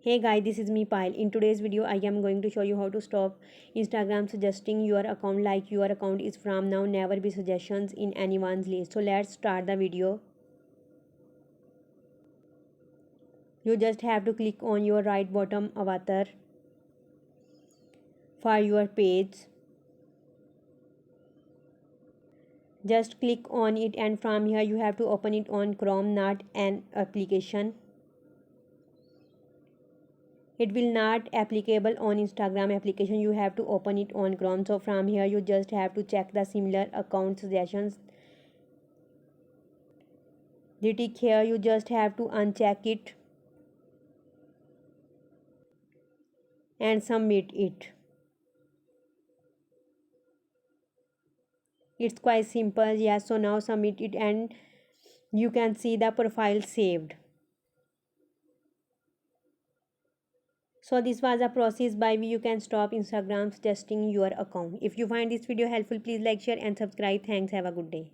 Hey guys, this is me Pile. In today's video, I am going to show you how to stop Instagram suggesting your account like your account is from now never be suggestions in anyone's list. So let's start the video. You just have to click on your right bottom avatar for your page. Just click on it and from here you have to open it on Chrome, not an application. It will not applicable on Instagram application. You have to open it on Chrome. So from here you just have to check the similar account suggestions. The tick here, you just have to uncheck it and submit it. It's quite simple. Yes, so now submit it and you can see the profile saved. So this was a process by which you can stop Instagram suggesting your account. If you find this video helpful, please like, share and subscribe. Thanks. Have a good day.